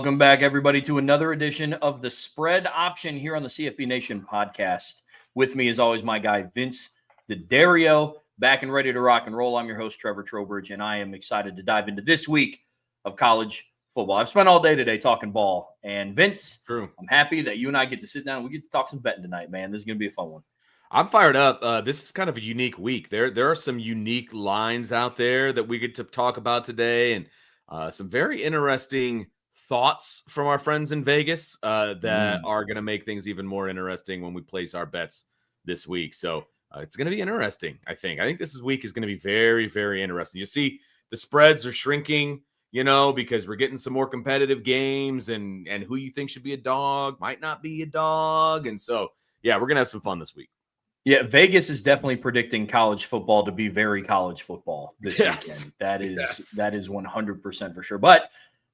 Welcome back, everybody, to another edition of the Spread Option here on the CFB Nation podcast. With me, as always, my guy, Vince D'Addario, back and ready to rock and roll. I'm your host, Trevor Trowbridge, and I am excited to dive into this week of college football. I've spent all day today talking ball, and Vince, True. I'm happy that you and I get to sit down and we get to talk some betting tonight, man. This is going to be a fun one. I'm fired up. This is kind of a unique week. There are some unique lines out there that we get to talk about today, and some very interesting thoughts from our friends in Vegas that are going to make things even more interesting when we place our bets this week. So it's going to be interesting, I think. I think this week is going to be very, very interesting. You see the spreads are shrinking, because we're getting some more competitive games, and who you think should be a dog might not be a dog. And so, yeah, we're going to have some fun this week. Yeah, Vegas is definitely predicting college football to be very college football this weekend. That is 100% for sure. But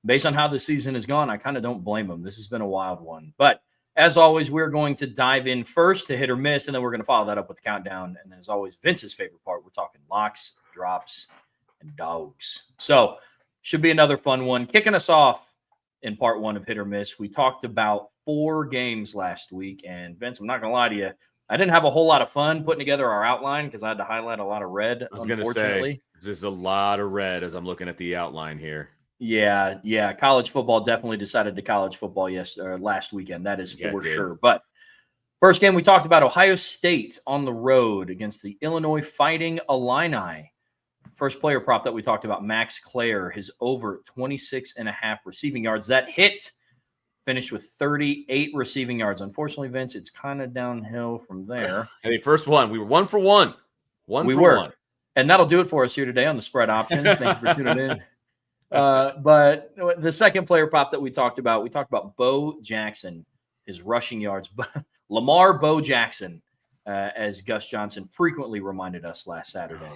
based on how the season has gone, I kind of don't blame them. This has been a wild one. But as always, we're going to dive in first to hit or miss, and then we're going to follow that up with the countdown. And then, as always, Vince's favorite part, we're talking locks, drops, and dogs. So should be another fun one. Kicking us off in part one of hit or miss, we talked about 4 games last week. And Vince, I'm not going to lie to you, I didn't have a whole lot of fun putting together our outline because I had to highlight a lot of red, I was going to say, there's a lot of red as I'm looking at the outline here. Yeah. College football definitely decided to college football last weekend. That is for sure. But first game, we talked about Ohio State on the road against the Illinois Fighting Illini. First player prop that we talked about, Max Clare, his over 26.5 receiving yards. That hit. Finished with 38 receiving yards. Unfortunately, Vince, it's kind of downhill from there. Hey, first one. We were 1 for 1. One. And that'll do it for us here today on the Spread Option. Thank you for tuning in. But the second player prop that we talked about Bo Jackson, his rushing yards. Lamar Bo Jackson, as Gus Johnson frequently reminded us last Saturday.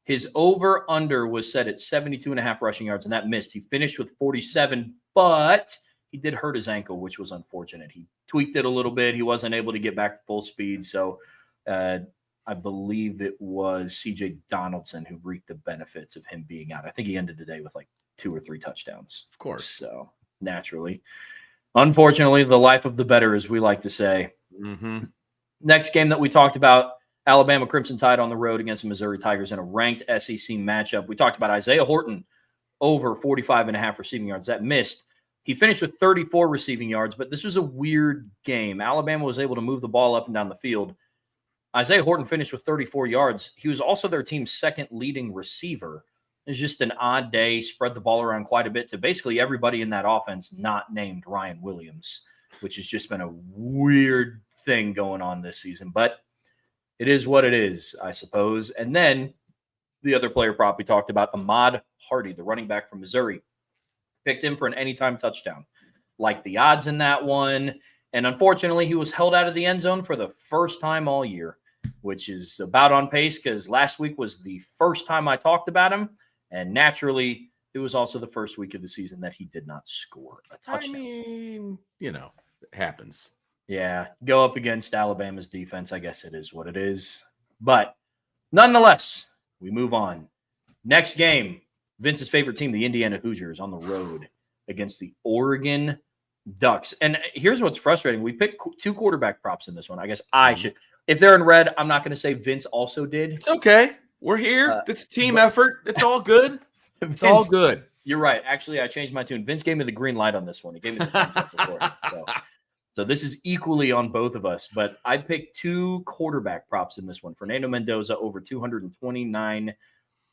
His over-under was set at 72.5 rushing yards, and that missed. He finished with 47, but he did hurt his ankle, which was unfortunate. He tweaked it a little bit. He wasn't able to get back to full speed. So I believe it was C.J. Donaldson who reaped the benefits of him being out. I think he ended the day with like 2 or 3 touchdowns. Of course. So naturally. Unfortunately, the life of the better, as we like to say. Mm-hmm. Next game that we talked about, Alabama Crimson Tide on the road against the Missouri Tigers in a ranked SEC matchup. We talked about Isaiah Horton over 45.5 receiving yards. That missed. He finished with 34 receiving yards, but this was a weird game. Alabama was able to move the ball up and down the field. Isaiah Horton finished with 34 yards. He was also their team's second leading receiver. It was just an odd day, spread the ball around quite a bit to basically everybody in that offense not named Ryan Williams, which has just been a weird thing going on this season. But it is what it is, I suppose. And then the other player prop we talked about, Ahmad Hardy, the running back from Missouri. Picked him for an anytime touchdown. Like the odds in that one. And unfortunately, he was held out of the end zone for the first time all year, which is about on pace because last week was the first time I talked about him. And naturally, it was also the first week of the season that he did not score a touchdown. I mean, it happens. Yeah, go up against Alabama's defense. I guess it is what it is. But nonetheless, we move on. Next game. Vince's favorite team, the Indiana Hoosiers, on the road against the Oregon Ducks. And here's what's frustrating. We picked 2 quarterback props in this one. I guess I should. If they're in red, I'm not going to say Vince also did. It's okay. We're here. It's a team effort. It's all good. It's all good. You're right. Actually, I changed my tune. Vince gave me the green light on this one. He gave me the thumbs up before. So this is equally on both of us. But I picked 2 quarterback props in this one. Fernando Mendoza over 229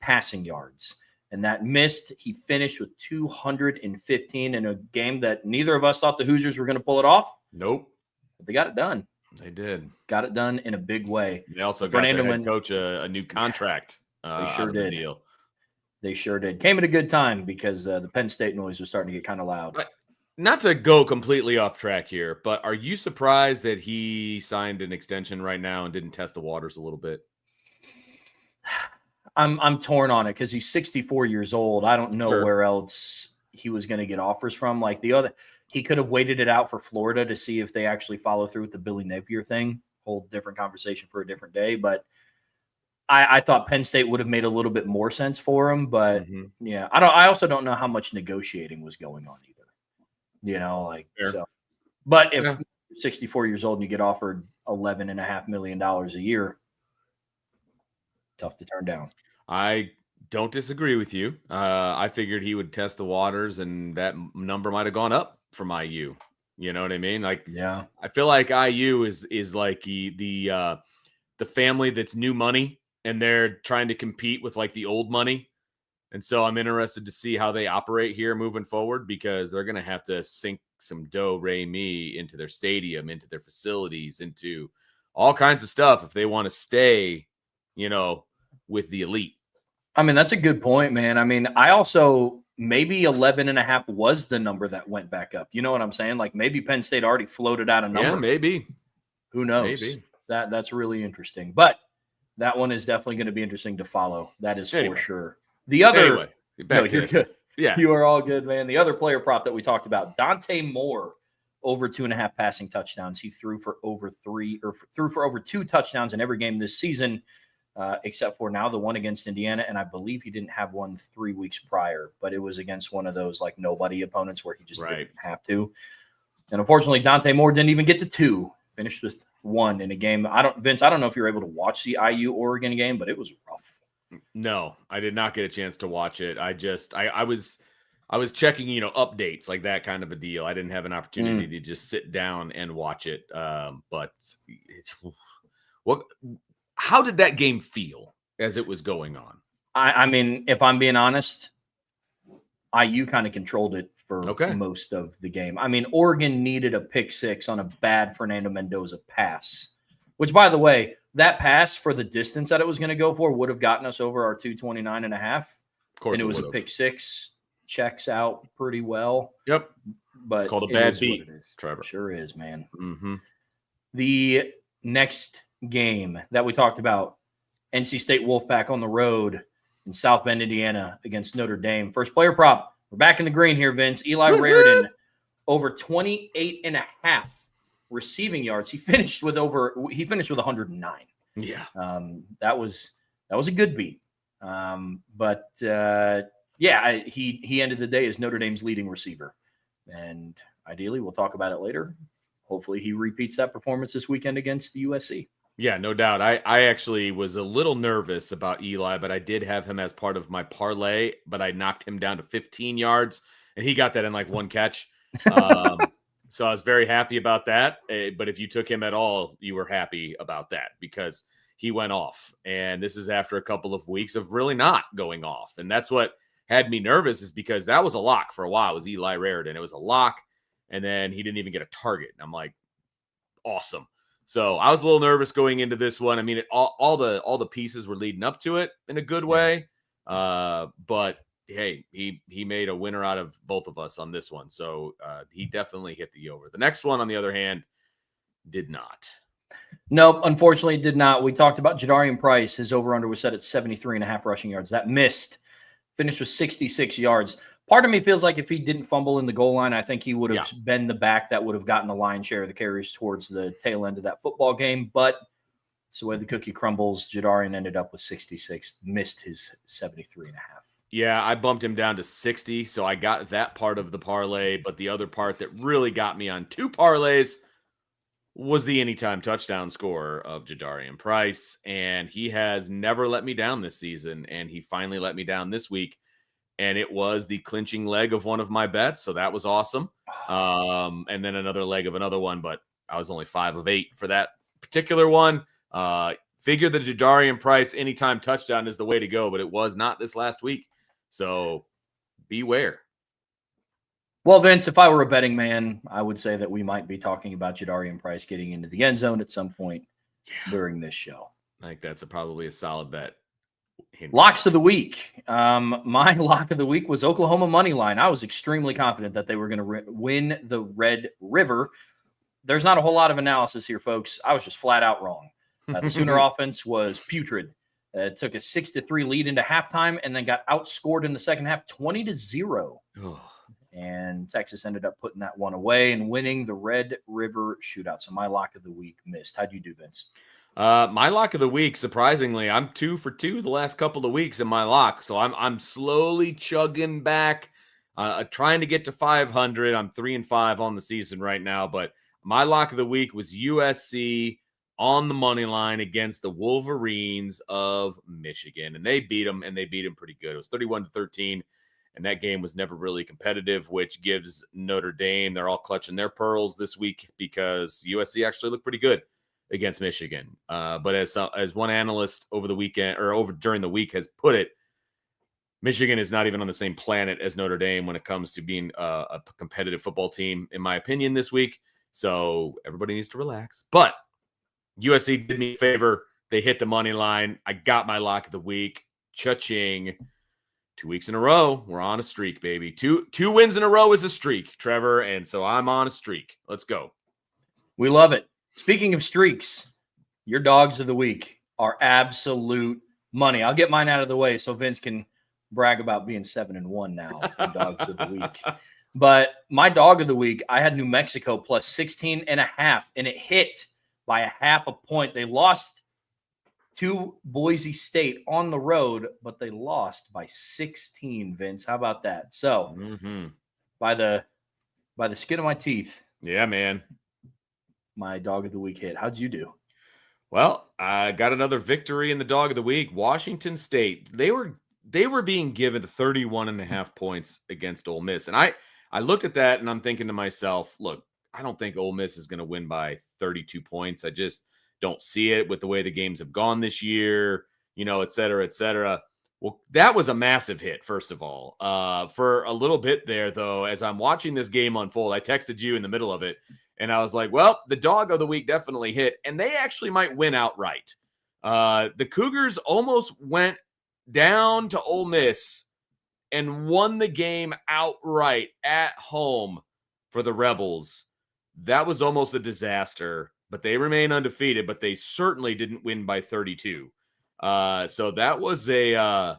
passing yards. And that missed. He finished with 215 in a game that neither of us thought the Hoosiers were going to pull it off. Nope. But they got it done. They did. Got it done in a big way. They also got their head coach a new contract. They sure did. They sure did. Came at a good time because the Penn State noise was starting to get kind of loud. Not to go completely off track here, but are you surprised that he signed an extension right now and didn't test the waters a little bit? I'm torn on it because he's 64 years old. I don't know where else he was going to get offers from. Like he could have waited it out for Florida to see if they actually follow through with the Billy Napier thing. Whole different conversation for a different day. But I thought Penn State would have made a little bit more sense for him. But yeah, I also don't know how much negotiating was going on either. Fair. So. But if Yeah. you're 64 years old and you get offered $11.5 million a year, tough to turn down. I don't disagree with you. I figured he would test the waters, and that number might have gone up from IU. You know what I mean? Like, Yeah. I feel like IU is like the family that's new money, and they're trying to compete with like the old money. And so I'm interested to see how they operate here moving forward, because they're going to have to sink some dough, Ray me, into their stadium, into their facilities, into all kinds of stuff if they want to stay, with the elite. I mean, that's a good point, man. I mean, I also maybe 11.5 was the number that went back up. You know what I'm saying? Like maybe Penn State already floated out a number. Yeah, maybe. Who knows? Maybe. That's really interesting. But that one is definitely going to be interesting to follow. That is for sure. The other you're good. Yeah. You are all good, man. The other player prop that we talked about, Dante Moore, over 2.5 passing touchdowns. He threw for over 2 touchdowns in every game this season, except for now the one against Indiana. And I believe he didn't have one 3 weeks prior, but it was against one of those like nobody opponents where he just didn't have to. And unfortunately, Dante Moore didn't even get to 2. Finished with 1 in a game. Vince, I don't know if you were able to watch the IU Oregon game, but it was rough. No, I did not get a chance to watch it. I was checking, updates, like that kind of a deal. I didn't have an opportunity to just sit down and watch it. But how did that game feel as it was going on? I mean, if I'm being honest, IU kind of controlled it for most of the game. I mean, Oregon needed a pick 6 on a bad Fernando Mendoza pass, which, by the way, that pass for the distance that it was going to go for would have gotten us over our 229.5. Of course, and it was a pick 6. Checks out pretty well. Yep. But it's called a bad beat, Trevor. Sure is, man. Mm-hmm. The next game that we talked about, NC State Wolfpack on the road in South Bend, Indiana against Notre Dame. First player prop. We're back in the green here, Vince. Eli Raridan, over 28.5 receiving yards. He finished with 109. Yeah. That was a good beat. He ended the day as Notre Dame's leading receiver. And ideally, we'll talk about it later. Hopefully he repeats that performance this weekend against the USC. Yeah, no doubt. I actually was a little nervous about Eli, but I did have him as part of my parlay, but I knocked him down to 15 yards, and he got that in like one catch. So I was very happy about that. But if you took him at all, you were happy about that because he went off. And this is after a couple of weeks of really not going off. And that's what had me nervous, is because that was a lock for a while. It was Eli Raridan. It was a lock. And then he didn't even get a target. And I'm like, awesome. So I was a little nervous going into this one. I mean, all the pieces were leading up to it in a good way. But hey, he made a winner out of both of us on this one. So he definitely hit the over. The next one, on the other hand, did not. Nope, unfortunately did not. We talked about Jadarian Price. His over-under was set at 73.5 rushing yards. That missed. Finished with 66 yards. Part of me feels like if he didn't fumble in the goal line, I think he would have been the back that would have gotten the lion's share of the carries towards the tail end of that football game. But it's the way the cookie crumbles. Jadarian ended up with 66, missed his 73.5. Yeah, I bumped him down to 60, so I got that part of the parlay. But the other part that really got me on two parlays was the anytime touchdown score of Jadarian Price. And he has never let me down this season, and he finally let me down this week. And it was the clinching leg of one of my bets, so that was awesome. And then another leg of another one, but I was only 5 of 8 for that particular one. Figure the Jadarian Price anytime touchdown is the way to go, but it was not this last week. So beware. Well, Vince, if I were a betting man, I would say that we might be talking about Jadarian Price getting into the end zone at some point during this show. I think that's probably a solid bet. Locks of the week. My lock of the week was Oklahoma money line. I was extremely confident that they were going to win the Red River. There's not a whole lot of analysis here, folks. I was just flat out wrong. The Sooner offense was putrid. It took a 6-3 lead into halftime and then got outscored in the second half 20-0. And Texas ended up putting that one away and winning the Red River shootout. So my lock of the week missed. How'd you do, Vince? My lock of the week, surprisingly, I'm 2 for 2 the last couple of weeks in my lock. So I'm slowly chugging back. trying to get to 500. I'm 3-5 on the season right now, but my lock of the week was USC on the money line against the Wolverines of Michigan, and they beat them, and they beat them pretty good. It was 31-13, and that game was never really competitive, which gives Notre Dame, they're all clutching their pearls this week because USC actually looked pretty good against Michigan. But as one analyst over the weekend or over during the week has put it, Michigan is not even on the same planet as Notre Dame when it comes to being a competitive football team, in my opinion, this week. So everybody needs to relax. But USC did me a favor. They hit the money line. I got my lock of the week. Cha-ching. 2 weeks in a row. We're on a streak, baby. Two wins in a row is a streak, Trevor. And so I'm on a streak. Let's go. We love it. Speaking of streaks, your dogs of the week are absolute money. I'll get mine out of the way so Vince can brag about being 7-1 now in dogs of the week. But my dog of the week, I had New Mexico plus 16.5, and it hit by 0.5 point. They lost to Boise State on the road, but they lost by 16, Vince. How about that? So by the skin of my teeth. Yeah, man. My dog of the week hit. How'd you do? Well, I got another victory in the dog of the week. Washington State. They were being given 31.5 points against Ole Miss. And I looked at that and I'm thinking to myself, look, I don't think Ole Miss is going to win by 32 points. I just don't see it with the way the games have gone this year, et cetera, et cetera. Well, that was a massive hit, first of all. For a little bit there, though, as I'm watching this game unfold, I texted you in the middle of it, and I was like, well, the dog of the week definitely hit, and they actually might win outright. The Cougars almost went down to Ole Miss and won the game outright at home for the Rebels. That was almost a disaster, but they remain undefeated, but they certainly didn't win by 32. So that was a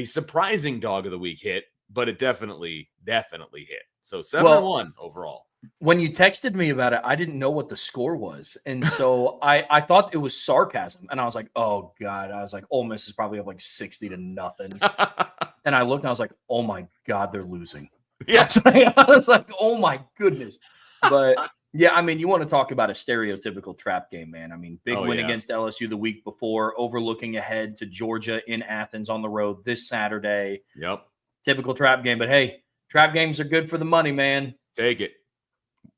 surprising dog of the week hit, but it definitely hit. So 7-1 overall. When you texted me about it, I didn't know what the score was. And so I thought it was sarcasm. And I was like, oh, God. I was like, Ole Miss is probably up like 60-0. And I looked and I was like, oh, my God, they're losing. Yeah. I was like, oh, my goodness. But, yeah, I mean, you want to talk about a stereotypical trap game, man. I mean, big win against LSU the week before, overlooking ahead to Georgia in Athens on the road this Saturday. Yep. Typical trap game. But, hey, trap games are good for the money, man. Take it.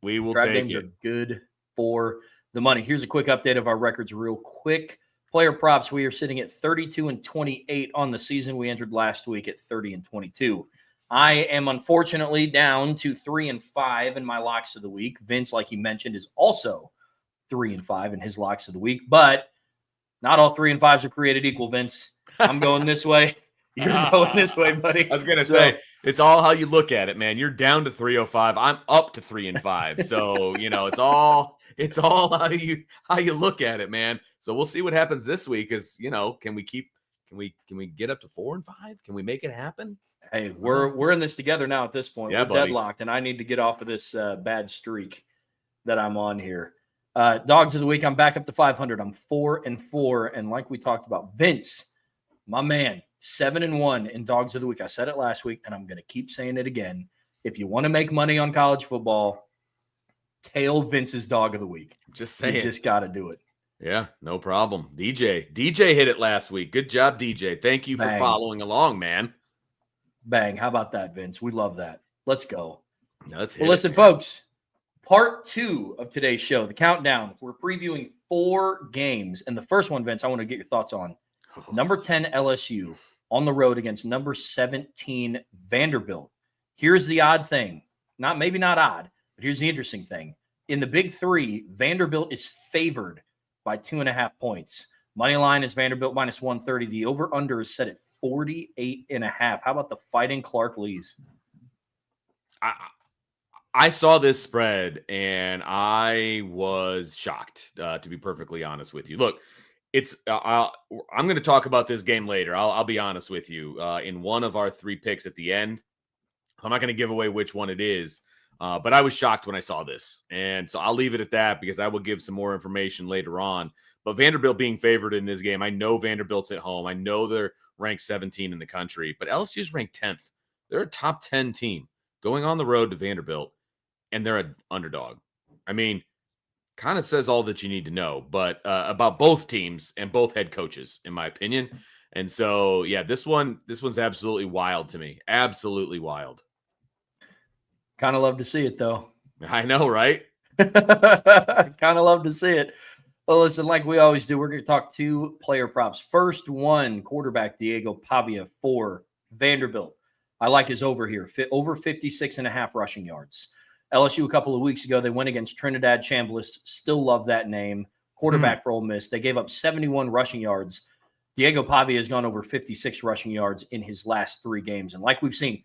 We will Trap take games it. are good for the money. Here's a quick update of our records real quick. Player props, we are sitting at 32-28 on the season. We entered last week at 30-22. I am unfortunately down to 3-5 in my locks of the week. Vince, like he mentioned, is also 3-5 in his locks of the week, but not all 3 and 5s are created equal, Vince. I'm going this way. You're going this way, buddy. I was going to say, it's all how you look at it, man. You're down to 305. I'm up to 3-5. So, it's all how you look at it, man. So we'll see what happens this week. Is, can we get up to 4 and 5? Can we make it happen? Hey, we're in this together now at this point. Yeah, we're buddy. Deadlocked, and I need to get off of this bad streak that I'm on here. Dogs of the week, I'm back up to 500. I'm 4-4, and like we talked about, Vince, my man, 7-1 in dogs of the week. I said it last week, and I'm going to keep saying it again. If you want to make money on college football, tail Vince's dog of the week. Just saying. You just got to do it. Yeah, no problem. DJ hit it last week. Good job, DJ. Thank you for following along, man. Bang. How about that, Vince? We love that. Let's go. Listen, folks, part 2 of today's show, the countdown. We're previewing 4 games. And the first one, Vince, I want to get your thoughts on. Number 10, LSU on the road against number 17, Vanderbilt. Here's the odd thing. Maybe not odd, but here's the interesting thing. In the Big 3, Vanderbilt is favored by 2.5 points. Money line is Vanderbilt minus 130. The over-under is set at 48.5. How about the Fighting Clark Lees? I saw this spread, and I was shocked, to be perfectly honest with you. Look, I'm going to talk about this game later. I'll be honest with you. In one of our 3 picks at the end, I'm not going to give away which one it is, but I was shocked when I saw this. And so I'll leave it at that because I will give some more information later on. But Vanderbilt being favored in this game, I know Vanderbilt's at home. I know they're ranked 17 in the country, but LSU's ranked 10th. They're a top 10 team. going on the road to Vanderbilt, and they're an underdog. I mean, kind of says all that you need to know, but about both teams and both head coaches, in my opinion. And so, yeah, this one's absolutely wild to me. Absolutely wild. Kind of love to see it, though. I know, right? Kind of love to see it. Well, listen, like we always do, we're going to talk 2 player props. First one, quarterback Diego Pavia for Vanderbilt. I like his over here, over 56.5 rushing yards. LSU a couple of weeks ago, they went against Trinidad Chambliss. Still love that name. Quarterback for Ole Miss. They gave up 71 rushing yards. Diego Pavia has gone over 56 rushing yards in his last 3 games. And like we've seen,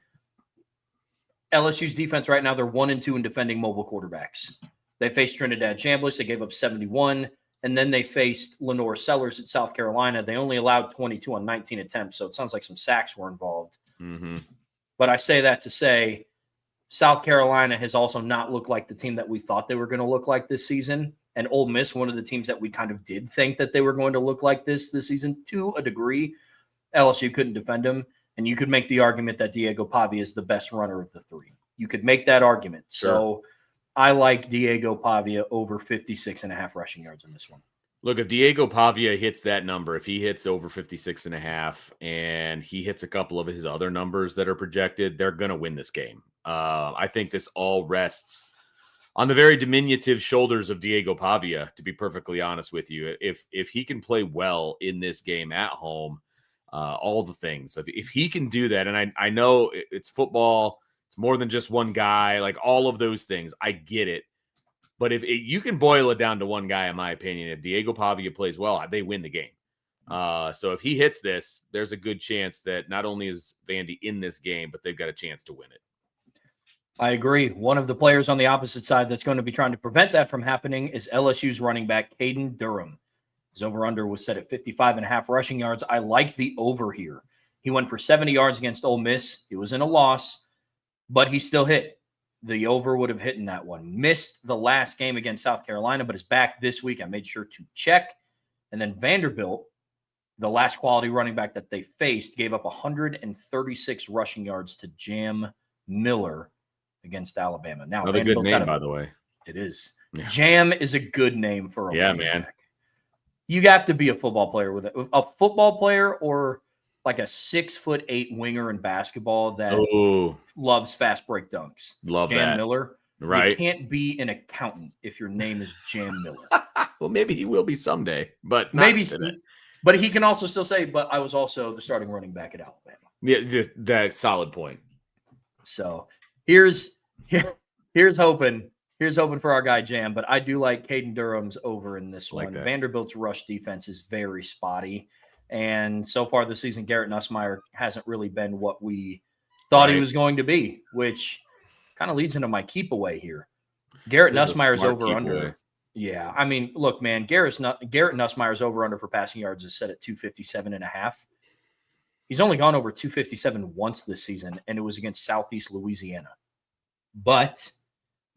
LSU's defense right now, they're 1-2 in defending mobile quarterbacks. They faced Trinidad Chambliss. They gave up 71. And then they faced Lenore Sellers at South Carolina. They only allowed 22 on 19 attempts. So it sounds like some sacks were involved. Mm-hmm. But I say that to say South Carolina has also not looked like the team that we thought they were going to look like this season. And Ole Miss, one of the teams that we kind of did think that they were going to look like this season to a degree. LSU couldn't defend them. And you could make the argument that Diego Pavia is the best runner of the 3. You could make that argument. Sure. So I like Diego Pavia over 56.5 rushing yards in this one. Look, if Diego Pavia hits that number, if he hits over 56.5 and he hits a couple of his other numbers that are projected, they're going to win this game. I think this all rests on the very diminutive shoulders of Diego Pavia, to be perfectly honest with you. If he can play well in this game at home, all the things, if he can do that, and I know it's football, it's more than just one guy, like all of those things, I get it. But if you can boil it down to one guy, in my opinion, if Diego Pavia plays well, they win the game. So if he hits this, there's a good chance that not only is Vandy in this game, but they've got a chance to win it. I agree. One of the players on the opposite side that's going to be trying to prevent that from happening is LSU's running back, Caden Durham. His over-under was set at 55.5 rushing yards. I like the over here. He went for 70 yards against Ole Miss. He was in a loss, but he still hit. The over would have hit in that one. Missed the last game against South Carolina, but is back this week. I made sure to check. And then Vanderbilt, the last quality running back that they faced, gave up 136 rushing yards to Jam Miller against Alabama. Now, another good name, by the way. It is. Yeah. Jam is a good name for a running man. back. You have to be a football player with it. A football player or like a 6'8" winger in basketball that loves fast break dunks. Love Jam that. Miller. Right. You can't be an accountant if your name is Jam Miller. Well, maybe he will be someday, but maybe. But he can also still say, but I was also the starting running back at Alabama. Yeah, that's solid point. So here's hoping. Here's hoping for our guy Jam, but I do like Caden Durham's over in this one. That. Vanderbilt's rush defense is very spotty. And so far this season, Garrett Nussmeier hasn't really been what we thought he was going to be, which kind of leads into my keep away here. Garrett Nussmeier's over-under. Yeah, I mean, look, man, Garrett Nussmeier's over-under for passing yards is set at 257.5. He's only gone over 257 once this season, and it was against Southeast Louisiana. But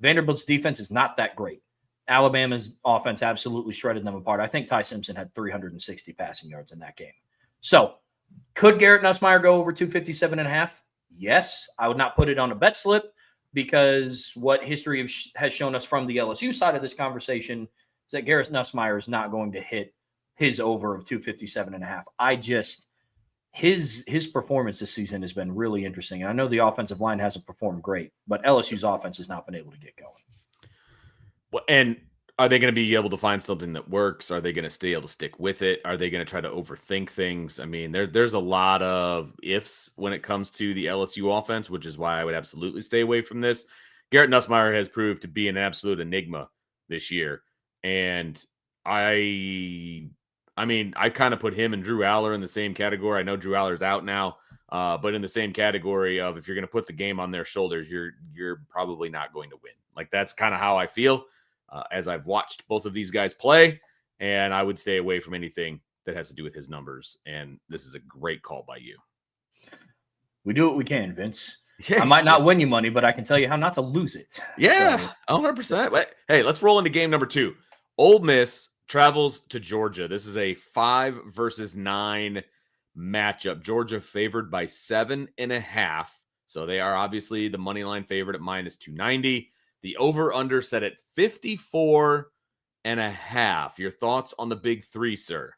Vanderbilt's defense is not that great. Alabama's offense absolutely shredded them apart. I think Ty Simpson had 360 passing yards in that game. So could Garrett Nussmeier go over 257.5? Yes. I would not put it on a bet slip because what history has shown us from the LSU side of this conversation is that Garrett Nussmeier is not going to hit his over of 257.5. His performance this season has been really interesting. And I know the offensive line hasn't performed great, but LSU's offense has not been able to get going. Well, and are they going to be able to find something that works? Are they going to stay able to stick with it? Are they going to try to overthink things? I mean, there's a lot of ifs when it comes to the LSU offense, which is why I would absolutely stay away from this. Garrett Nussmeier has proved to be an absolute enigma this year. And I kind of put him and Drew Aller in the same category. I know Drew Aller's out now, but in the same category of if you're going to put the game on their shoulders, you're probably not going to win. Like that's kind of how I feel as I've watched both of these guys play, and I would stay away from anything that has to do with his numbers. And this is a great call by you. We do what we can, Vince. Yeah. I might not win you money, but I can tell you how not to lose it. Yeah, 100%. But hey, let's roll into game number 2. Ole Miss travels to Georgia. This is a 5-9 matchup. Georgia favored by 7.5. So they are obviously the money line favorite at minus 290. The over-under set at 54.5. Your thoughts on the big three, sir?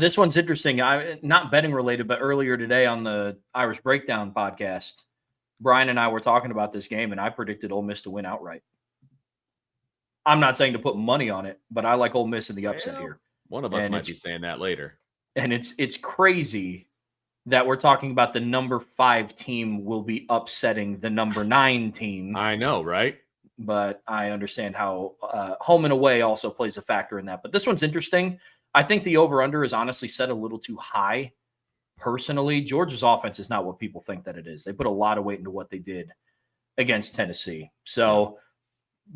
This one's interesting. Not betting related, but earlier today on the Irish Breakdown podcast, Brian and I were talking about this game, and I predicted Ole Miss to win outright. I'm not saying to put money on it, but I like Ole Miss in the upset here. One of us might be saying that later. And it's crazy that we're talking about the number 5 team will be upsetting the number 9 team. I know, right? But I understand how home and away also plays a factor in that. But this one's interesting. I think the over-under is honestly set a little too high. Personally, Georgia's offense is not what people think that it is. They put a lot of weight into what they did against Tennessee. So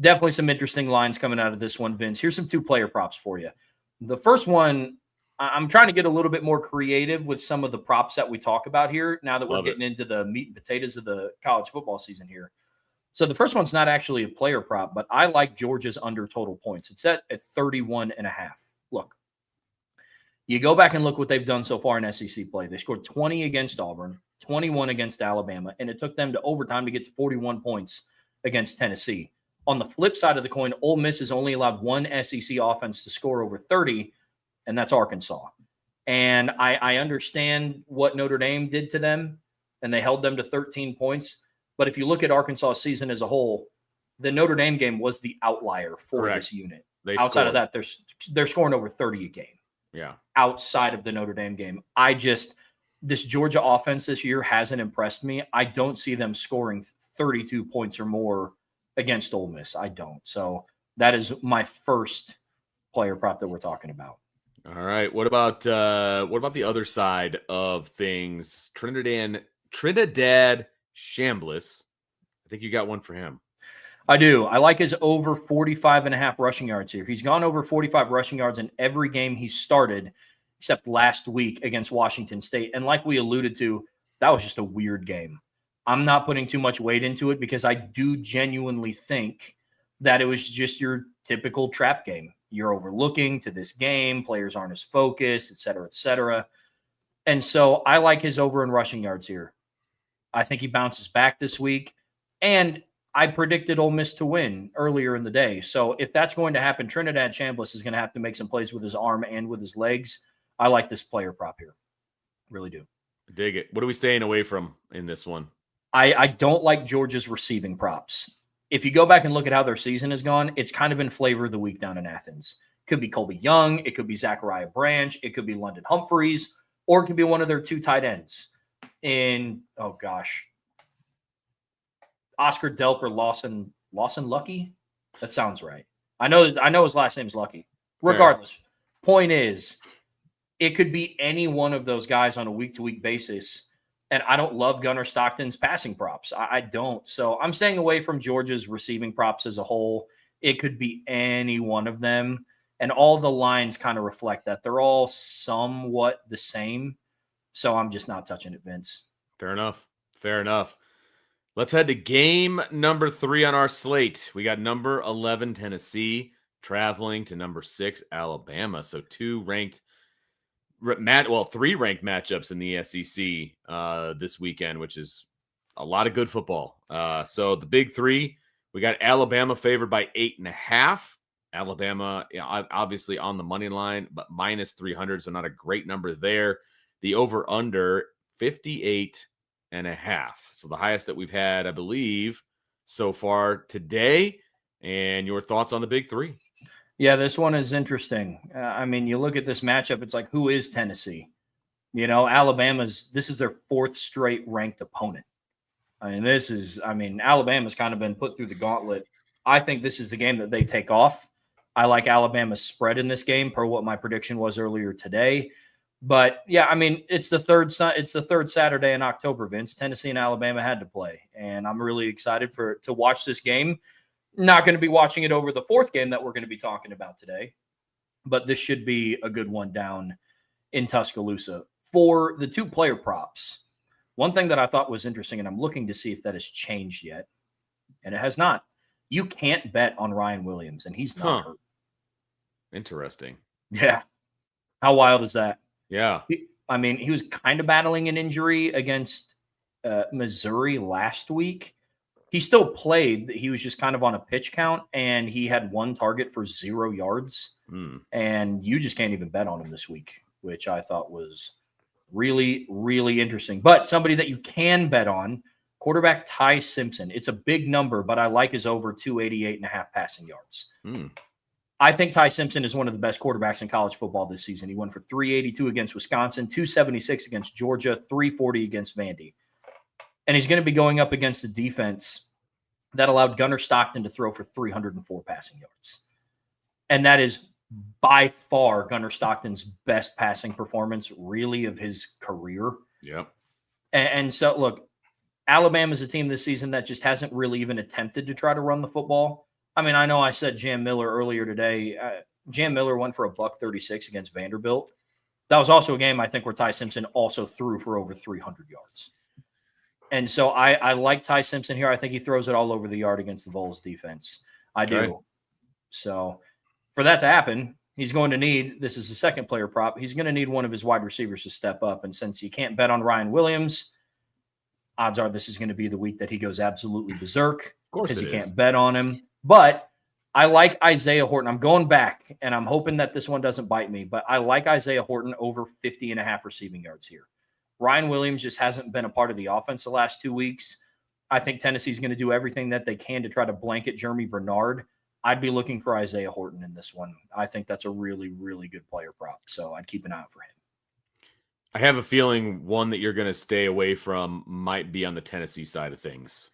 definitely some interesting lines coming out of this one, Vince. Here's some 2 player props for you. The first one, I'm trying to get a little bit more creative with some of the props that we talk about here now that we're getting into the meat and potatoes of the college football season here. So the first one's not actually a player prop, but I like Georgia's under total points. It's set at 31.5. Look, you go back and look what they've done so far in SEC play. They scored 20 against Auburn, 21 against Alabama, and it took them to overtime to get to 41 points against Tennessee. On the flip side of the coin, Ole Miss has only allowed one SEC offense to score over 30, and that's Arkansas. And I understand what Notre Dame did to them, and they held them to 13 points. But if you look at Arkansas' season as a whole, the Notre Dame game was the outlier for this unit. Outside of that, they're scoring over 30 a game. Yeah. Outside of the Notre Dame game, this Georgia offense this year hasn't impressed me. I don't see them scoring 32 points or more against Ole Miss. I don't. So that is my first player prop that we're talking about. All right. What about the other side of things? Trinidad Chambliss. I think you got one for him. I do. I like his over 45.5 rushing yards here. He's gone over 45 rushing yards in every game he's started, except last week against Washington State. And like we alluded to, that was just a weird game. I'm not putting too much weight into it because I do genuinely think that it was just your typical trap game. You're overlooking to this game. Players aren't as focused, et cetera, et cetera. And so I like his over in rushing yards here. I think he bounces back this week. And I predicted Ole Miss to win earlier in the day. So if that's going to happen, Trinidad Chambliss is going to have to make some plays with his arm and with his legs. I like this player prop here. Really do. Dig it. What are we staying away from in this one? I don't like Georgia's receiving props. If you go back and look at how their season has gone, it's kind of been flavor of the week down in Athens. It could be Colby Young. It could be Zachariah Branch. It could be London Humphreys. Or it could be one of their 2 tight ends. Oscar Delp or Lawson Lucky? That sounds right. I know his last name's Lucky. Regardless, point is, it could be any one of those guys on a week-to-week basis. And I don't love Gunnar Stockton's passing props. I don't. So I'm staying away from Georgia's receiving props as a whole. It could be any one of them. And all the lines kind of reflect that. They're all somewhat the same. So I'm just not touching it, Vince. Fair enough. Let's head to game number 3 on our slate. We got number 11, Tennessee, traveling to number 6, Alabama. So 3 ranked matchups in the SEC this weekend, which is a lot of good football. So the big 3, we got Alabama favored by 8.5. Alabama, obviously on the money line, but minus 300, so not a great number there. The over-under, 58.5. So the highest that we've had, I believe, so far today. And your thoughts on the big 3? Yeah, this one is interesting. You look at this matchup, it's like, who is Tennessee? This is their 4th straight ranked opponent. Alabama's kind of been put through the gauntlet. I think this is the game that they take off. I like Alabama's spread in this game per what my prediction was earlier today. But yeah, it's the third Saturday in October, Vince. Tennessee and Alabama had to play, and I'm really excited to watch this game. Not going to be watching it over the 4th game that we're going to be talking about today, but this should be a good one down in Tuscaloosa. For the 2 player props, one thing that I thought was interesting, and I'm looking to see if that has changed yet, and it has not. You can't bet on Ryan Williams, and he's not hurt. Interesting. Yeah. How wild is that? Yeah. He was kind of battling an injury against Missouri last week, he still played. He was just kind of on a pitch count, and he had 1 target for 0 yards. And you just can't even bet on him this week, which I thought was really, really interesting. But somebody that you can bet on, quarterback Ty Simpson. It's a big number, but I like his over 288.5 passing yards. I think Ty Simpson is one of the best quarterbacks in college football this season. He went for 382 against Wisconsin, 276 against Georgia, 340 against Vandy. And he's going to be going up against a defense that allowed Gunnar Stockton to throw for 304 passing yards. And that is by far Gunnar Stockton's best passing performance, really, of his career. Yep. And so, look, Alabama's a team this season that just hasn't really even attempted to try to run the football. I mean, I know I said Jam Miller earlier today. Jam Miller went for $136 against Vanderbilt. That was also a game, I think, where Ty Simpson also threw for over 300 yards. And so I like Ty Simpson here. I think he throws it all over the yard against the Vols defense. I do. So for that to happen, he's going to need, this is the second player prop, he's going to need one of his wide receivers to step up. And since you can't bet on Ryan Williams, odds are this is going to be the week that he goes absolutely berserk because you can't bet on him. But I like Isaiah Horton. I'm going back, and I'm hoping that this one doesn't bite me, but I like Isaiah Horton over 50.5 receiving yards here. Ryan Williams just hasn't been a part of the offense the last 2 weeks. I think Tennessee's going to do everything that they can to try to blanket Jeremy Bernard. I'd be looking for Isaiah Horton in this one. I think that's a really, really good player prop, so I'd keep an eye out for him. I have a feeling one that you're going to stay away from might be on the Tennessee side of things.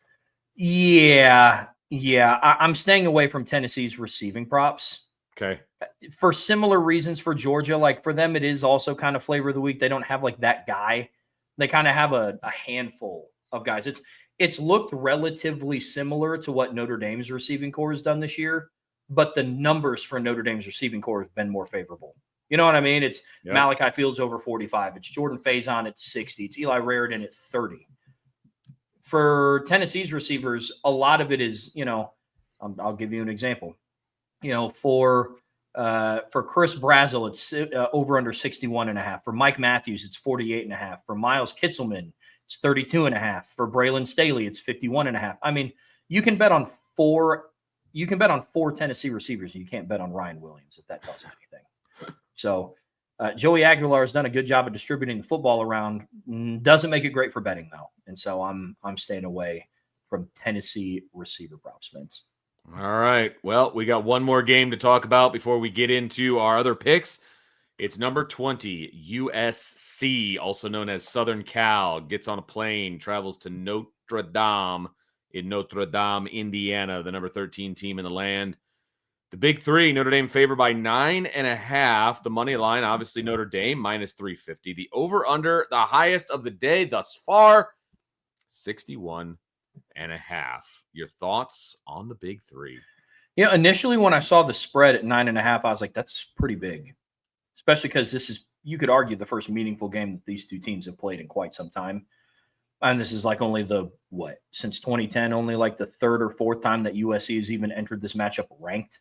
Yeah. I'm staying away from Tennessee's receiving props. Okay. For similar reasons for Georgia. Like for them, it is also kind of flavor of the week. They don't have like that guy. They kind of have a handful of guys. It's looked relatively similar to what Notre Dame's receiving core has done this year, but the numbers for Notre Dame's receiving core have been more favorable. You know what I mean? It's Malachi Fields over 45. It's Jordan Faison at 60. It's Eli Raridan at 30. For Tennessee's receivers, a lot of it is, I'll give you an example. For Chris Brazel, it's over under 61.5. For Mike Matthews, it's 48.5. For Miles Kitselman, it's 32.5. For Braylon Staley, it's 51.5. I mean, you can bet on four Tennessee receivers, and you can't bet on Ryan Williams if that tells you anything. So Joey Aguilar has done a good job of distributing the football around. Doesn't make it great for betting, though. And so I'm staying away from Tennessee receiver props, Vince. All right. Well, we got one more game to talk about before we get into our other picks. It's number 20, USC, also known as Southern Cal, gets on a plane, travels to Notre Dame in Notre Dame, Indiana, the number 13 team in the land. The big three, Notre Dame favored by 9.5. The money line, obviously Notre Dame, minus 350. The over-under, the highest of the day thus far, 61.5. Your thoughts on the big three? Initially when I saw the spread at 9.5, I was like, that's pretty big. Especially because this is, you could argue, the first meaningful game that these two teams have played in quite some time. And this is like only since 2010, only like the third or fourth time that USC has even entered this matchup ranked.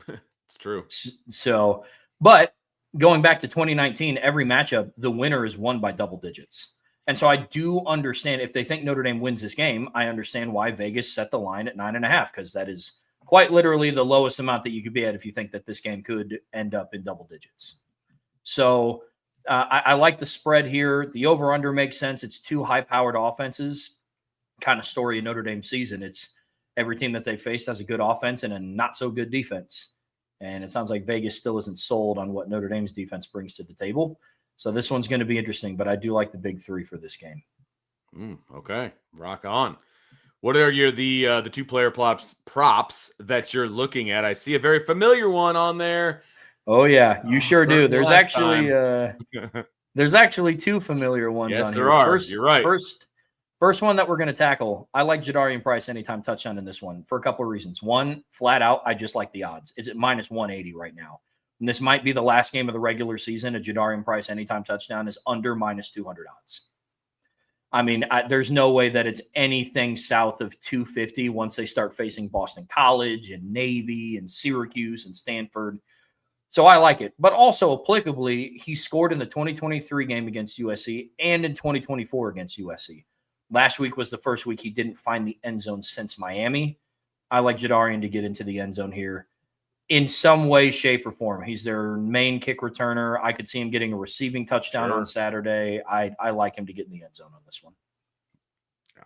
It's true. So, but going back to 2019, every matchup, the winner is won by double digits. And so I do understand if they think Notre Dame wins this game, I understand why Vegas set the line at 9.5, because that is quite literally the lowest amount that you could be at if you think that this game could end up in double digits. So I like the spread here. The over-under makes sense. It's two high-powered offenses, kind of story of Notre Dame season. It's every team that they faced has a good offense and a not-so-good defense. And it sounds like Vegas still isn't sold on what Notre Dame's defense brings to the table. So this one's going to be interesting, but I do like the big three for this game. Okay, rock on. What are the two-player props that you're looking at? I see a very familiar one on there. Oh yeah, you sure do. There's actually two familiar ones on here. Yes, there are. You're right. First one that we're going to tackle, I like Jadarian Price anytime touchdown in this one for a couple of reasons. One, flat out, I just like the odds. It's at minus 180 right now. And this might be the last game of the regular season. A Jadarian Price anytime touchdown is under minus 200 odds. I mean, there's no way that it's anything south of 250 once they start facing Boston College and Navy and Syracuse and Stanford. So I like it. But also, applicably, he scored in the 2023 game against USC and in 2024 against USC. Last week was the first week he didn't find the end zone since Miami. I like Jadarian to get into the end zone here in some way, shape, or form. He's their main kick returner. I could see him getting a receiving touchdown on Saturday. I like him to get in the end zone on this one.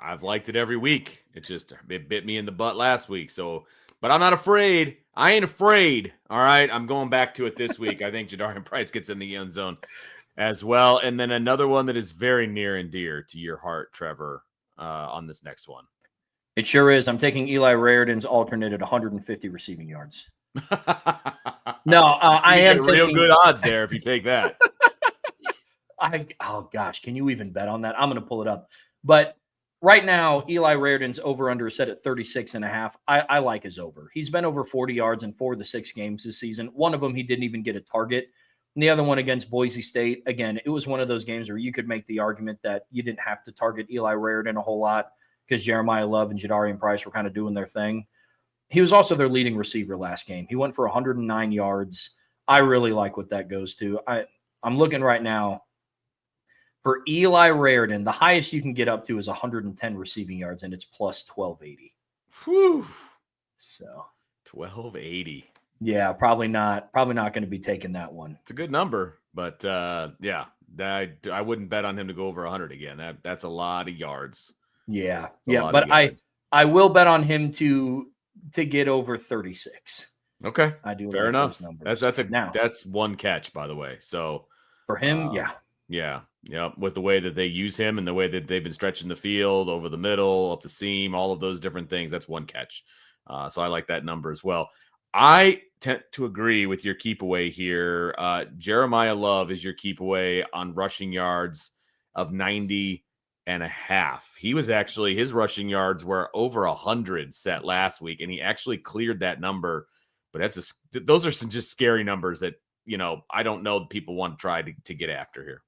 I've liked it every week. It bit me in the butt last week. So, but I'm not afraid. I ain't afraid. All right. I'm going back to it this week. I think Jadarian Price gets in the end zone as well. And then another one that is very near and dear to your heart, Trevor, on this next one. It sure is. I'm taking Eli Raridon's alternate at 150 receiving yards. No, I am taking real good odds there if you take that. Oh gosh, can you even bet on that? I'm going to pull it up. But right now, Eli Raridon's over-under is set at 36.5. I like his over. He's been over 40 yards in 4 of the 6 games this season. One of them, he didn't even get a target. And the other one against Boise State, again, it was one of those games where you could make the argument that you didn't have to target Eli Raridon a whole lot because Jeremiah Love and Jadarian Price were kind of doing their thing. He was also their leading receiver last game. He went for 109 yards. I really like what that goes to. I'm looking right now. For Eli Raridon, the highest you can get up to is 110 receiving yards, and it's plus 1280. Whew. So 1280. Yeah, probably not going to be taking that one. It's a good number, but yeah, I wouldn't bet on him to go over 100 again. That's a lot of yards. Yeah, but I will bet on him to get over 36. Okay, I do. Fair like enough. Those numbers. That's one catch, by the way. So for him, yeah. With the way that they use him and the way that they've been stretching the field over the middle, up the seam, all of those different things, that's one catch. So I like that number as well. I tend to agree with your keep away here. Jeremiah Love is your keep away on rushing yards of 90.5. He was actually, his rushing yards were over 100 set last week, and he actually cleared that number. But those are some just scary numbers that, I don't know that people want to try to get after here.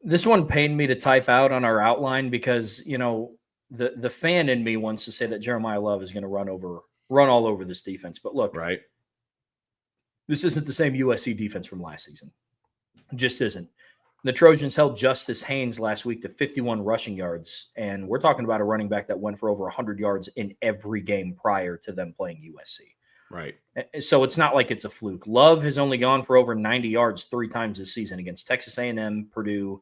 This one pained me to type out on our outline because, the fan in me wants to say that Jeremiah Love is going to run all over this defense. But look, right, this isn't the same USC defense from last season. It just isn't. The Trojans held Justice Haynes last week to 51 rushing yards, and we're talking about a running back that went for over 100 yards in every game prior to them playing USC. Right. So it's not like it's a fluke. Love has only gone for over 90 yards 3 times this season against Texas A&M, Purdue,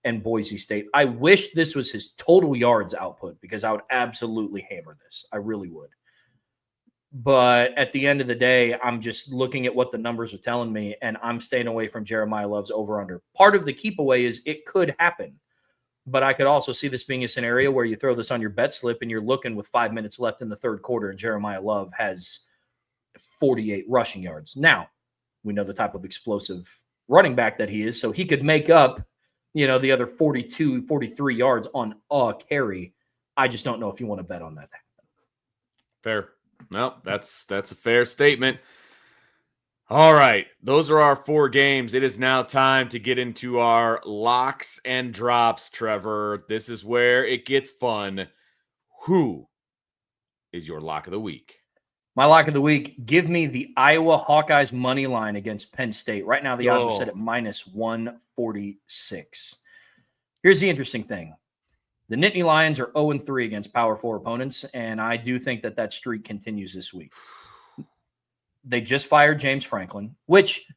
and Boise State. I wish this was his total yards output because I would absolutely hammer this. I really would. But at the end of the day, I'm just looking at what the numbers are telling me, and I'm staying away from Jeremiah Love's over-under. Part of the keep away is it could happen, but I could also see this being a scenario where you throw this on your bet slip and you're looking with 5 minutes left in the third quarter, and Jeremiah Love has 48 rushing yards. Now, we know the type of explosive running back that he is, so he could make up, the other 42, 43 yards on a carry. I just don't know if you want to bet on that. Fair. No, that's a fair statement. All right. Those are our 4 games. It is now time to get into our locks and drops, Trevor. This is where it gets fun. Who is your lock of the week? My lock of the week, give me the Iowa Hawkeyes money line against Penn State. Right now, the odds are set at minus 146. Here's the interesting thing. The Nittany Lions are 0-3 against Power 4 opponents, and I do think that streak continues this week. They just fired James Franklin, which,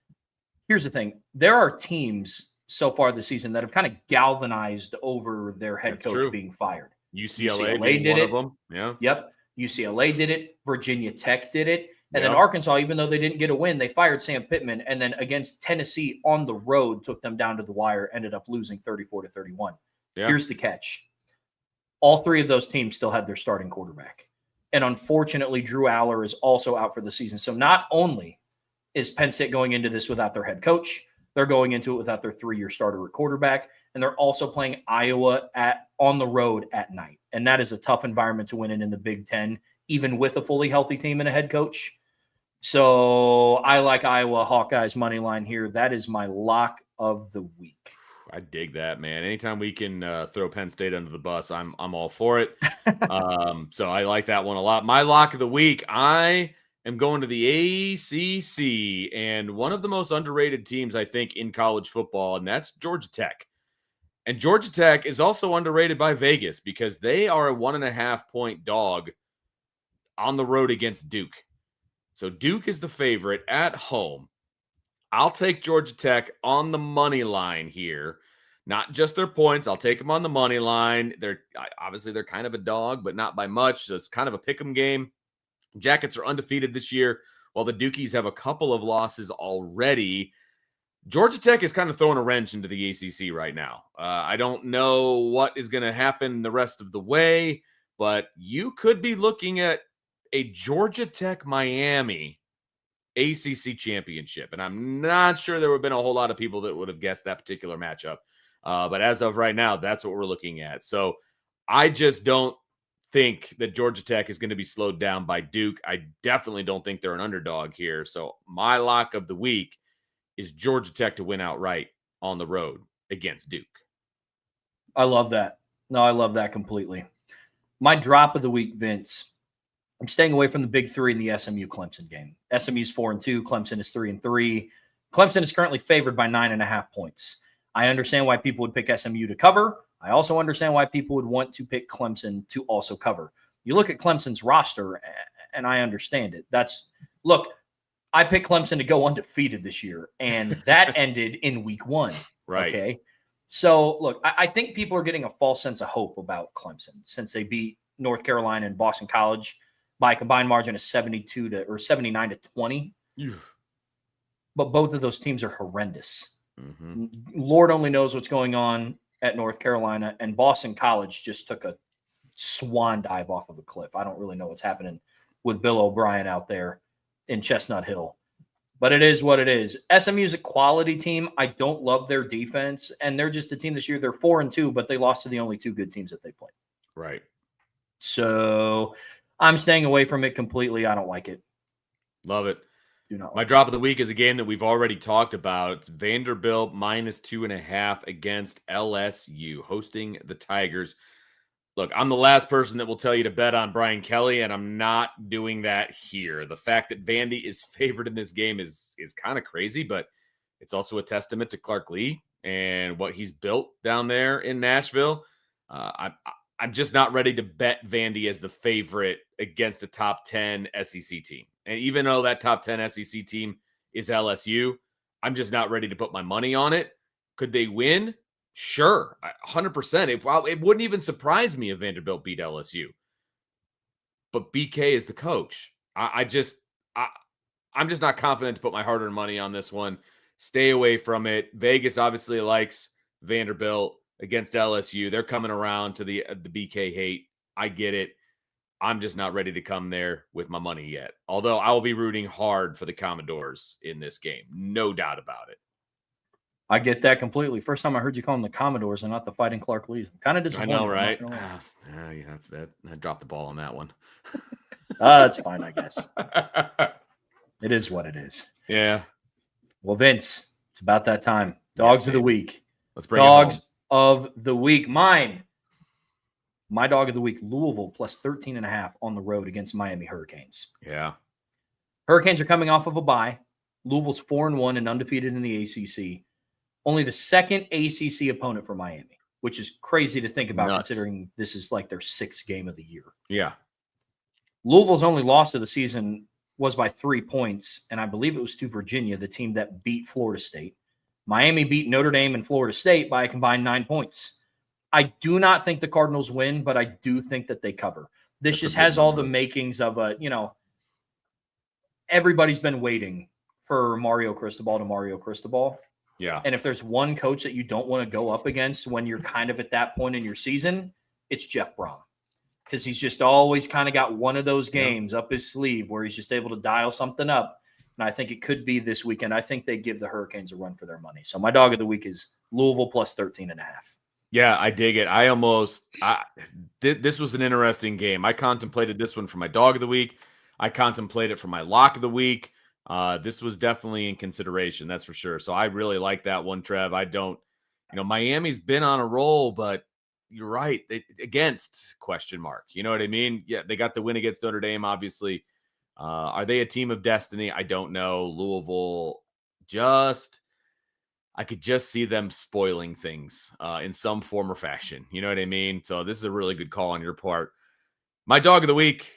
here's the thing. There are teams so far this season that have kind of galvanized over their head coach being fired. UCLA did it. One of them. Yeah. Yep. UCLA did it. Virginia Tech did it. And then Arkansas, even though they didn't get a win, they fired Sam Pittman, and then against Tennessee on the road took them down to the wire, ended up losing 34-31. Yeah. Here's the catch. All 3 of those teams still had their starting quarterback. And unfortunately, Drew Aller is also out for the season. So not only is Penn State going into this without their head coach, they're going into it without their 3-year starter at quarterback, and they're also playing Iowa on the road at night. And that is a tough environment to win in the Big Ten, even with a fully healthy team and a head coach. So I like Iowa Hawkeyes money line here. That is my lock of the week. I dig that, man. Anytime we can throw Penn State under the bus, I'm all for it. So I like that one a lot. My lock of the week, I am going to the ACC and one of the most underrated teams, I think, in college football, and that's Georgia Tech. And Georgia Tech is also underrated by Vegas because they are a 1.5-point dog on the road against Duke. So Duke is the favorite at home. I'll take Georgia Tech on the money line here. Not just their points. I'll take them on the money line. They're kind of a dog, but not by much. So it's kind of a pick'em game. Jackets are undefeated this year, while the Dukies have a couple of losses already. Georgia Tech is kind of throwing a wrench into the ACC right now. I don't know what is going to happen the rest of the way, but you could be looking at a Georgia Tech Miami ACC championship. And I'm not sure there would have been a whole lot of people that would have guessed that particular matchup. But as of right now, that's what we're looking at. So I just don't think that Georgia Tech is going to be slowed down by Duke. I definitely don't think they're an underdog here. So my lock of the week is Georgia Tech to win outright on the road against Duke. I love that. No, I love that completely. My drop of the week, Vince. I'm staying away from the big three in the SMU Clemson game. SMU's 4-2. Clemson is 3-3. Clemson is currently favored by 9.5 points. I understand why people would pick SMU to cover. I also understand why people would want to pick Clemson to also cover. You look at Clemson's roster, and I understand it. Look, I picked Clemson to go undefeated this year, and that ended in week 1. Right. Okay. So, look, I think people are getting a false sense of hope about Clemson since they beat North Carolina and Boston College by a combined margin of 79-20. But both of those teams are horrendous. Mm-hmm. Lord only knows what's going on at North Carolina, and Boston College just took a swan dive off of a cliff. I don't really know what's happening with Bill O'Brien out there in Chestnut Hill. But it is what it is. SMU is a quality team. I don't love their defense, and they're just a team this year. They're 4-2, but they lost to the only 2 good teams that they played. Right. So I'm staying away from it completely. I don't like it. Love it. Do not. My drop of the week is a game that we've already talked about. It's Vanderbilt -2.5 against LSU, hosting the Tigers. Look, I'm the last person that will tell you to bet on Brian Kelly, and I'm not doing that here. The fact that Vandy is favored in this game is kind of crazy, but it's also a testament to Clark Lee and what he's built down there in Nashville. I'm just not ready to bet Vandy as the favorite against a top 10 SEC team. And even though that top 10 SEC team is LSU, I'm just not ready to put my money on it. Could they win? Sure, 100%. It wouldn't even surprise me if Vanderbilt beat LSU. But BK is the coach. I'm just not confident to put my hard-earned money on this one. Stay away from it. Vegas obviously likes Vanderbilt against LSU. They're coming around to the BK hate. I get it. I'm just not ready to come there with my money yet. Although I will be rooting hard for the Commodores in this game. No doubt about it. I get that completely. First time I heard you call them the Commodores and not the Fighting Clark Lees. I'm kind of disappointed. I know, right? Yeah, that's that. I dropped the ball on that one. That's fine, I guess. It is what it is. Yeah. Well, Vince, it's about that time. Dogs of the week. Let's bring Dogs of the week. My dog of the week, Louisville +13.5 on the road against Miami Hurricanes. Yeah. Hurricanes are coming off of a bye. Louisville's 4-1 and undefeated in the ACC. Only the second ACC opponent for Miami, which is crazy to think about considering this is like their 6th game of the year. Yeah. Louisville's only loss of the season was by 3 points, and I believe it was to Virginia, the team that beat Florida State. Miami beat Notre Dame and Florida State by a combined 9 points. I do not think the Cardinals win, but I do think that they cover. This just has all the makings of everybody's been waiting for Mario Cristobal. Yeah. And if there's one coach that you don't want to go up against when you're kind of at that point in your season, it's Jeff Brom. Because he's just always kind of got one of those games up his sleeve where he's just able to dial something up. And I think it could be this weekend. I think they give the Hurricanes a run for their money. So my dog of the week is Louisville +13.5. Yeah, I dig it. This was an interesting game. I contemplated this one for my dog of the week. I contemplated it for my lock of the week. This was definitely in consideration, that's for sure. So I really like that one, Trev. Miami's been on a roll, but you're right. Against question mark. You know what I mean? Yeah, they got the win against Notre Dame, obviously. Are they a team of destiny? I don't know. Louisville I could just see them spoiling things in some form or fashion. You know what I mean? So this is a really good call on your part. My dog of the week,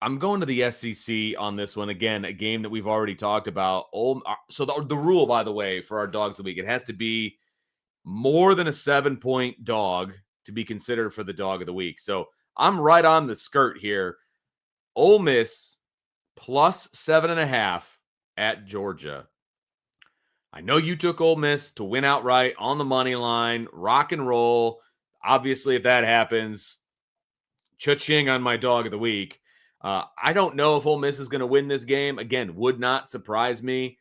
I'm going to the SEC on this one. Again, a game that we've already talked about. So the rule, by the way, for our dogs of the week, it has to be more than a 7-point dog to be considered for the dog of the week. So I'm right on the skirt here. Ole Miss plus 7.5 at Georgia. I know you took Ole Miss to win outright on the money line, rock and roll. Obviously, if that happens, cha-ching on my dog of the week. I don't know if Ole Miss is going to win this game. Again, would not surprise me.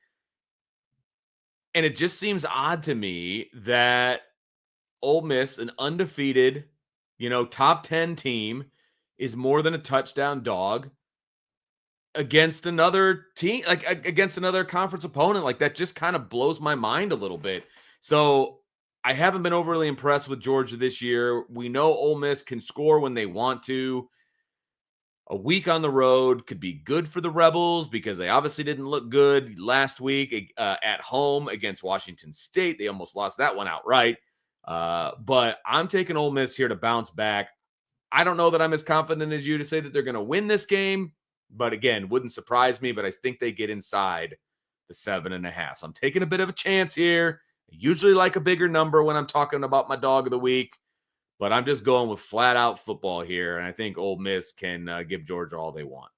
And it just seems odd to me that Ole Miss, an undefeated, top 10 team, is more than a touchdown dog against another team, like against another conference opponent. Like, that just kind of blows my mind a little bit. So I haven't been overly impressed with Georgia this year. We know Ole Miss can score when they want to. A week on the road could be good for the Rebels because they obviously didn't look good last week at home against Washington State. They almost lost that one outright. But I'm taking Ole Miss here to bounce back. I don't know that I'm as confident as you to say that they're going to win this game. But again, wouldn't surprise me. But I think they get inside the 7.5. So I'm taking a bit of a chance here. I usually like a bigger number when I'm talking about my dog of the week. But I'm just going with flat out football here. And I think Ole Miss can give Georgia all they want.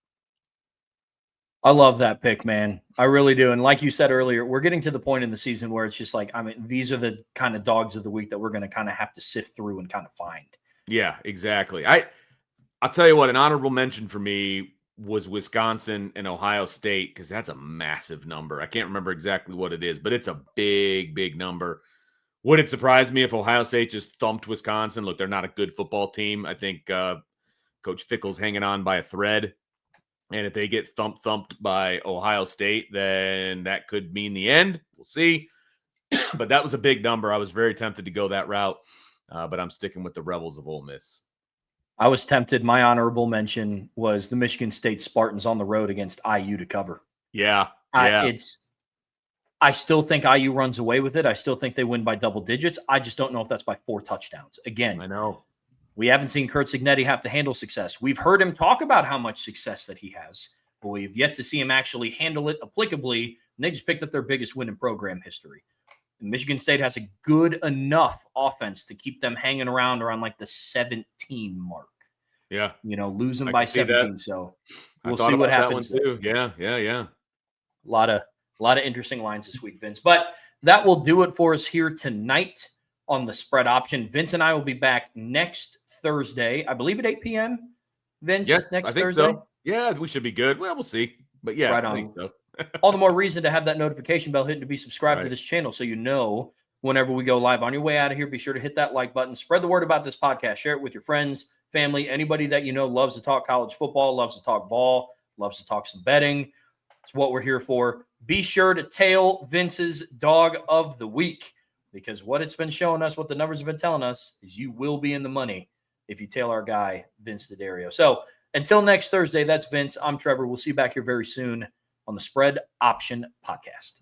I love that pick, man. I really do. And like you said earlier, we're getting to the point in the season where it's just like, these are the kind of dogs of the week that we're going to kind of have to sift through and kind of find. Yeah, exactly. I'll tell you what, an honorable mention for me was Wisconsin and Ohio State, because that's a massive number. I can't remember exactly what it is, but it's a big, big number. Would it surprise me if Ohio State just thumped Wisconsin? Look, they're not a good football team. I think Coach Fickle's hanging on by a thread. And if they get thumped by Ohio State, then that could mean the end. We'll see. But that was a big number. I was very tempted to go that route, but I'm sticking with the Rebels of Ole Miss. I was tempted. My honorable mention was the Michigan State Spartans on the road against IU to cover. Yeah. I still think IU runs away with it. I still think they win by double digits. I just don't know if that's by 4 touchdowns. Again, I know. We haven't seen Curt Cignetti have to handle success. We've heard him talk about how much success that he has, but we've yet to see him actually handle it applicably. And they just picked up their biggest win in program history. And Michigan State has a good enough offense to keep them hanging around like the 17 mark. Yeah. Lose them by 17. So we'll see what happens. That one too. Yeah. A lot of interesting lines this week, Vince. But that will do it for us here tonight on the spread option. Vince and I will be back next Thursday, I believe at 8 p.m. Vince, yes, next I think Thursday? So. Yeah, we should be good. Well, we'll see. But yeah, right on. I think so. All the more reason to have that notification bell hit to be subscribed to this channel so you know whenever we go live. On your way out of here, be sure to hit that like button. Spread the word about this podcast. Share it with your friends, family, anybody that you know loves to talk college football, loves to talk ball, loves to talk some betting. It's what we're here for. Be sure to tail Vince's dog of the week, because what it's been showing us, what the numbers have been telling us, is you will be in the money if you tail our guy, Vince D'Addario. So until next Thursday, that's Vince. I'm Trevor. We'll see you back here very soon on the Spread Option Podcast.